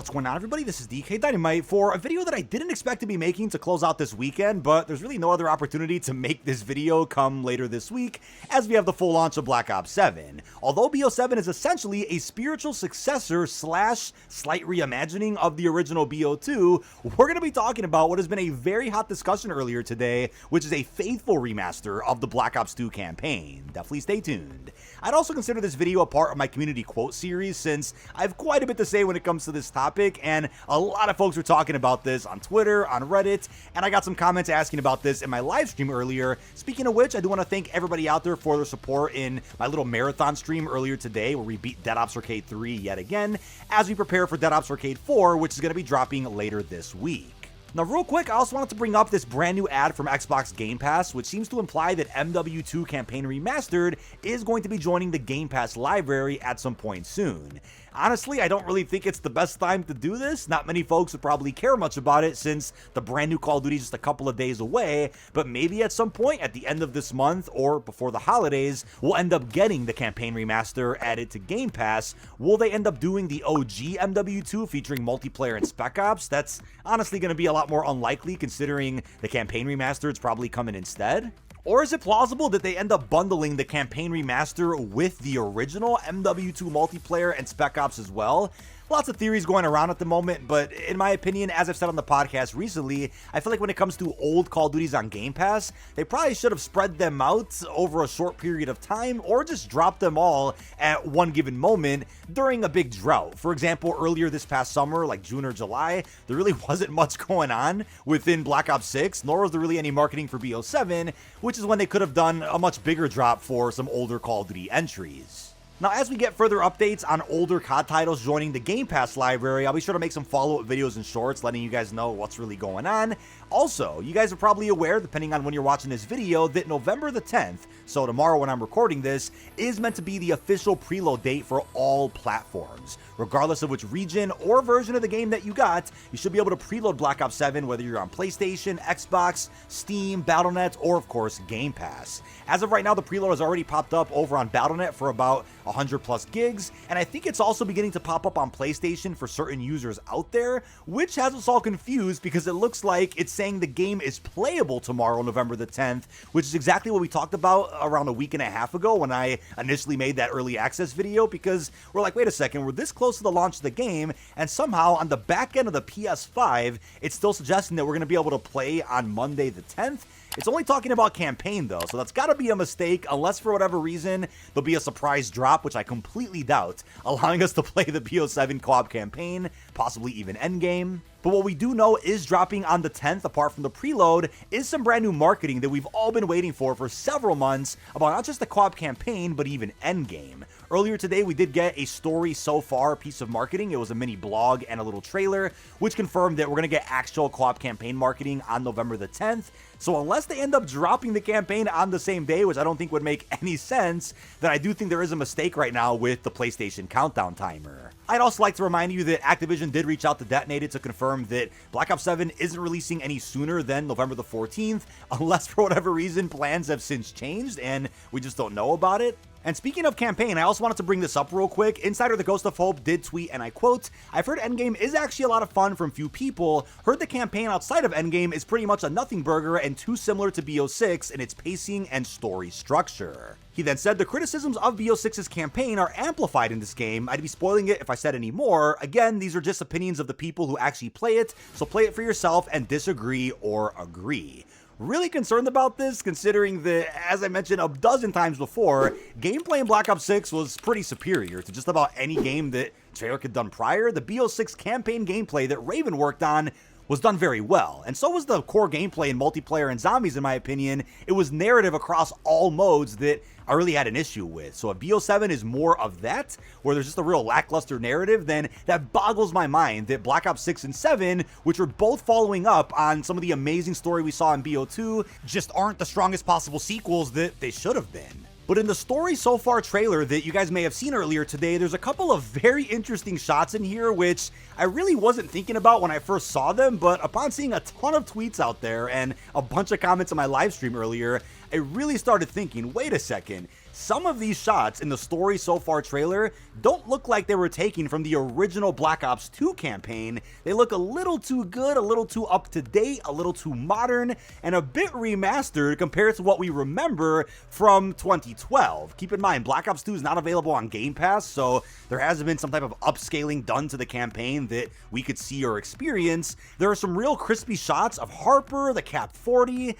What's going on, everybody? This is dkdynamite for a video that I didn't expect to be making to close out this weekend, but there's really no other opportunity to make this video come later this week, as we have the full launch of Black Ops 7. Although BO7 is essentially a spiritual successor slash slight reimagining of the original BO2, we're going to be talking about what has been a very hot discussion earlier today, which is a faithful remaster of the Black Ops 2 campaign. Definitely stay tuned. I'd also consider this video a part of my community quote series, since I have quite a bit to say when it comes to this topic, and a lot of folks were talking about this on Twitter, on Reddit, and I got some comments asking about this in my live stream earlier. Speaking of which, I do want to thank everybody out there for their support in my little marathon stream earlier today, where we beat Dead Ops Arcade 3 yet again, as we prepare for Dead Ops Arcade 4, which is going to be dropping later this week. Now, real quick, I also wanted to bring up this brand new ad from Xbox Game Pass, which seems to imply that MW2 Campaign Remastered is going to be joining the Game Pass library at some point soon. Honestly, I don't really think it's the best time to do this. Not many folks would probably care much about it since the brand new Call of Duty is just a couple of days away, but maybe at some point at the end of this month or before the holidays, we'll end up getting the Campaign Remaster added to Game Pass. Will they end up doing the OG MW2 featuring multiplayer and Spec Ops? That's honestly going to be a lot more unlikely considering the Campaign Remaster is probably coming instead. Or is it plausible that they end up bundling the Campaign Remaster with the original MW2 multiplayer and Spec Ops as well? Lots of theories going around at the moment, but in my opinion, as I've said on the podcast recently, I feel like when it comes to old Call of Duties on Game Pass, they probably should have spread them out over a short period of time, or just dropped them all at one given moment during a big drought. For example, earlier this past summer, like June or July, there really wasn't much going on within Black Ops 6, nor was there really any marketing for BO7, which is when they could have done a much bigger drop for some older Call of Duty entries. Now, as we get further updates on older COD titles joining the Game Pass library, I'll be sure to make some follow-up videos and shorts letting you guys know what's really going on. Also, you guys are probably aware, depending on when you're watching this video, that November the 10th, so tomorrow when I'm recording this, is meant to be the official preload date for all platforms. Regardless of which region or version of the game that you got, you should be able to preload Black Ops 7 whether you're on PlayStation, Xbox, Steam, Battle.net, or of course Game Pass. As of right now, the preload has already popped up over on Battle.net for about 100 plus gigs, and I think it's also beginning to pop up on PlayStation for certain users out there, which has us all confused because it looks like it's saying the game is playable tomorrow, November the 10th, which is exactly what we talked about around a week and a half ago when I initially made that early access video, because we're like, wait a second, we're this close to the launch of the game, and somehow on the back end of the PS5, it's still suggesting that we're going to be able to play on Monday the 10th. It's only talking about campaign though, so that's got to be a mistake, unless for whatever reason there'll be a surprise drop, which I completely doubt, allowing us to play the BO7 co-op campaign, possibly even endgame. But what we do know is dropping on the 10th, apart from the preload, is some brand new marketing that we've all been waiting for several months about not just the co-op campaign, but even endgame. Earlier today, we did get a story so far piece of marketing. It was a mini blog and a little trailer, which confirmed that we're going to get actual co-op campaign marketing on November the 10th. So unless they end up dropping the campaign on the same day, which I don't think would make any sense, then I do think there is a mistake right now with the PlayStation countdown timer. I'd also like to remind you that Activision did reach out to Detonated to confirm that Black Ops 7 isn't releasing any sooner than November the 14th, unless for whatever reason plans have since changed and we just don't know about it. And speaking of campaign, I also wanted to bring this up real quick. Insider The Ghost of Hope did tweet, and I quote, "I've heard Endgame is actually a lot of fun from few people. Heard the campaign outside of Endgame is pretty much a nothing burger and too similar to BO6 in its pacing and story structure." He then said, "The criticisms of BO6's campaign are amplified in this game. I'd be spoiling it if I said any more. Again, these are just opinions of the people who actually play it, so play it for yourself and disagree or agree." Really concerned about this, considering that, as I mentioned a dozen times before, gameplay in Black Ops 6 was pretty superior to just about any game that Treyarch had done prior. The BO6 campaign gameplay that Raven worked on was done very well, and so was the core gameplay in multiplayer and zombies in my opinion. It was narrative across all modes that I really had an issue with. So if BO7 is more of that, where there's just a real lackluster narrative, then that boggles my mind that Black Ops 6 and 7, which are both following up on some of the amazing story we saw in BO2, just aren't the strongest possible sequels that they should have been. But in the story so far trailer that you guys may have seen earlier today, there's a couple of very interesting shots in here, which I really wasn't thinking about when I first saw them, but upon seeing a ton of tweets out there and a bunch of comments on my live stream earlier, I really started thinking, wait a second, some of these shots in the Story So Far trailer don't look like they were taken from the original Black Ops 2 campaign. They look a little too good, a little too up to date, a little too modern, and a bit remastered compared to what we remember from 2012. Keep in mind, Black Ops 2 is not available on Game Pass, so there hasn't been some type of upscaling done to the campaign that we could see or experience. There are some real crispy shots of Harper, the Cap 40,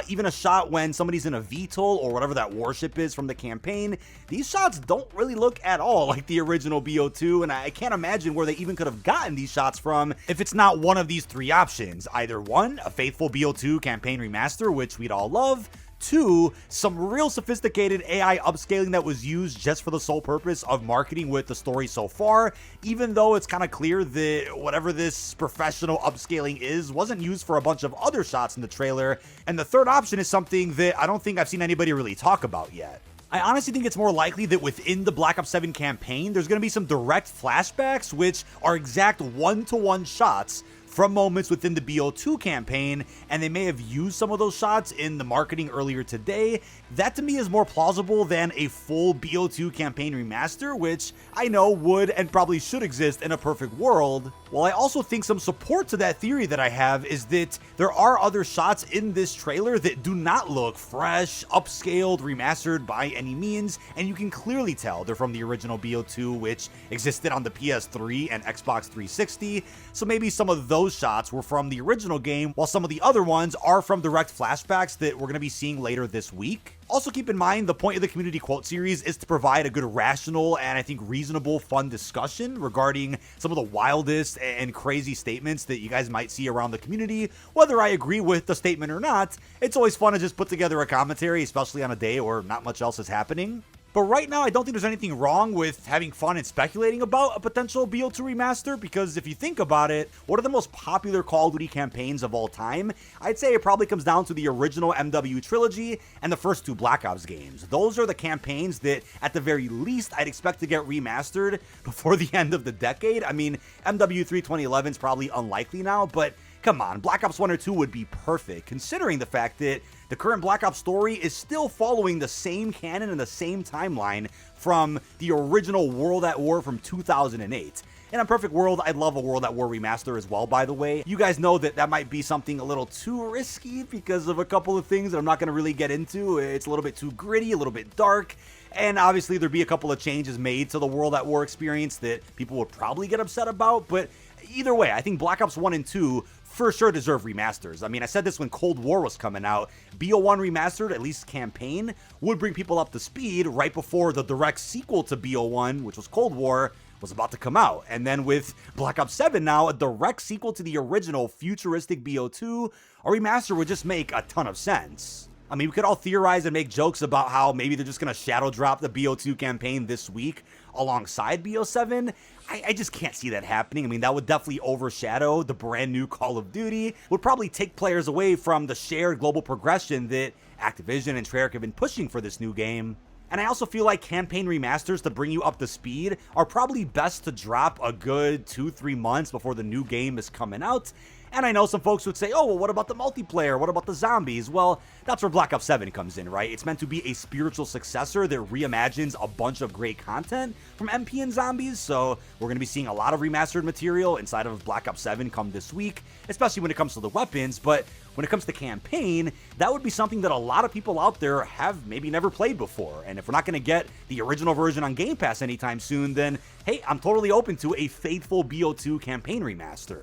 even a shot when somebody's in a VTOL or whatever that warship is from the campaign. These shots don't really look at all like the original BO2, and I can't imagine where they even could have gotten these shots from if it's not one of these three options. Either one, a faithful BO2 campaign remaster, which we'd all love. Two, some real sophisticated AI upscaling that was used just for the sole purpose of marketing with the Story So Far, even though it's kind of clear that whatever this professional upscaling is wasn't used for a bunch of other shots in the trailer. And the third option is something that I don't think I've seen anybody really talk about yet. I honestly think it's more likely that within the Black Ops 7 campaign, there's going to be some direct flashbacks, which are exact one-to-one shots from moments within the BO2 campaign, and they may have used some of those shots in the marketing earlier today. That to me is more plausible than a full BO2 campaign remaster, which I know would and probably should exist in a perfect world. While I also think some support to that theory that I have is that there are other shots in this trailer that do not look fresh, upscaled, remastered by any means, and you can clearly tell they're from the original BO2, which existed on the PS3 and Xbox 360, so maybe some of those shots were from the original game, while some of the other ones are from direct flashbacks that we're going to be seeing later this week. Also keep in mind, the point of the community quote series is to provide a good rational and I think reasonable fun discussion regarding some of the wildest and crazy statements that you guys might see around the community. Whether I agree with the statement or not, it's always fun to just put together a commentary, especially on a day where not much else is happening. But right now, I don't think there's anything wrong with having fun and speculating about a potential BO2 remaster, because if you think about it, what are the most popular Call of Duty campaigns of all time? I'd say it probably comes down to the original MW trilogy and the first two Black Ops games. Those are the campaigns that, at the very least, I'd expect to get remastered before the end of the decade. I mean, MW3 2011 is probably unlikely now, but come on, Black Ops 1 or 2 would be perfect, considering the fact that the current Black Ops story is still following the same canon and the same timeline from the original World at War from 2008. In a perfect world, I'd love a World at War remaster as well, by the way. You guys know that that might be something a little too risky because of a couple of things that I'm not going to really get into. It's a little bit too gritty, a little bit dark, and obviously there'd be a couple of changes made to the World at War experience that people would probably get upset about, but either way, I think Black Ops 1 and 2 for sure deserve remasters. I mean, I said this when Cold War was coming out. BO1 remastered, at least campaign, would bring people up to speed right before the direct sequel to BO1, which was Cold War, was about to come out. And then with Black Ops 7 now, a direct sequel to the original futuristic BO2, a remaster would just make a ton of sense. I mean, we could all theorize and make jokes about how maybe they're just going to shadow drop the BO2 campaign this week alongside BO7. I just can't see that happening. I mean, that would definitely overshadow the brand new Call of Duty, would probably take players away from the shared global progression that Activision and Treyarch have been pushing for this new game. And I also feel like campaign remasters to bring you up to speed are probably best to drop a good 2-3 months before the new game is coming out. And I know some folks would say, oh, well, what about the multiplayer? What about the zombies? Well, that's where Black Ops 7 comes in, right? It's meant to be a spiritual successor that reimagines a bunch of great content from MP and zombies, so we're going to be seeing a lot of remastered material inside of Black Ops 7 come this week, especially when it comes to the weapons, but when it comes to campaign, that would be something that a lot of people out there have maybe never played before, and if we're not going to get the original version on Game Pass anytime soon, then hey, I'm totally open to a faithful BO2 campaign remaster.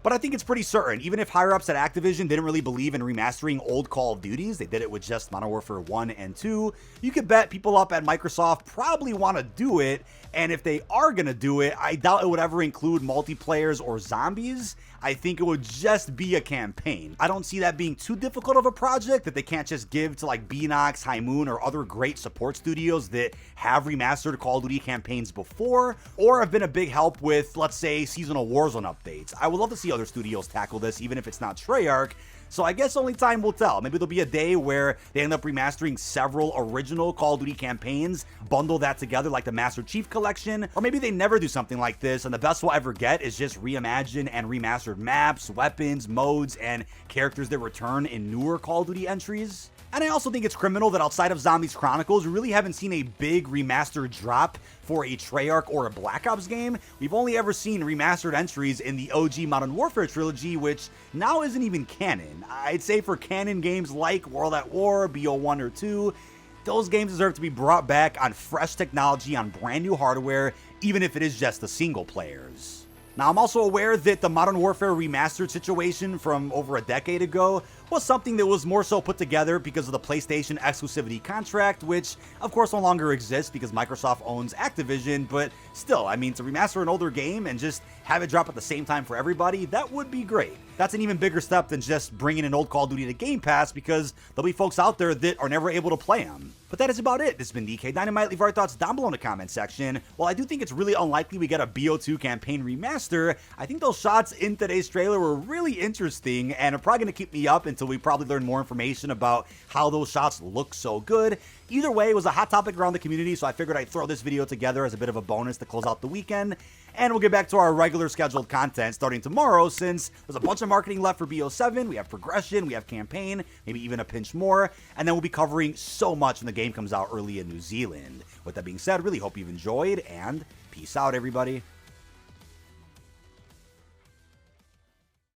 But I think it's pretty certain, even if higher-ups at Activision didn't really believe in remastering old Call of Duties, they did it with just Modern Warfare 1 and 2, you could bet people up at Microsoft probably want to do it, and if they are going to do it, I doubt it would ever include multiplayers or zombies. I think it would just be a campaign. I don't see that being too difficult of a project that they can't just give to like Beanox, High Moon, or other great support studios that have remastered Call of Duty campaigns before, or have been a big help with, let's say, seasonal Warzone updates. I would love to see other studios tackle this, even if it's not Treyarch. So I guess only time will tell. Maybe there'll be a day where they end up remastering several original Call of Duty campaigns, bundle that together like the Master Chief Collection, or maybe they never do something like this and the best we'll ever get is just reimagined and remastered maps, weapons, modes, and characters that return in newer Call of Duty entries. And I also think it's criminal that outside of Zombies Chronicles, we really haven't seen a big remastered drop for a Treyarch or a Black Ops game. We've only ever seen remastered entries in the OG Modern Warfare trilogy, which now isn't even canon. I'd say for canon games like World at War, BO1 or 2, those games deserve to be brought back on fresh technology, on brand new hardware, even if it is just the single players. Now, I'm also aware that the Modern Warfare Remastered situation from over a decade ago was something that was more so put together because of the PlayStation exclusivity contract, which of course no longer exists because Microsoft owns Activision, but still, I mean, to remaster an older game and just have it drop at the same time for everybody, that would be great. That's an even bigger step than just bringing an old Call of Duty to Game Pass, because there'll be folks out there that are never able to play them. But that is about it. This has been dkdynamite. Leave our thoughts down below in the comment section. While I do think it's really unlikely we get a BO2 campaign remaster, I think those shots in today's trailer were really interesting and are probably going to keep me up until we probably learn more information about how those shots look so good. Either way, it was a hot topic around the community, so I figured I'd throw this video together as a bit of a bonus to close out the weekend. And we'll get back to our regular scheduled content starting tomorrow, since there's a bunch of marketing left for BO7, we have progression, we have campaign, maybe even a pinch more, and then we'll be covering so much when the game comes out early in New Zealand. With that being said, really hope you've enjoyed, and peace out, everybody.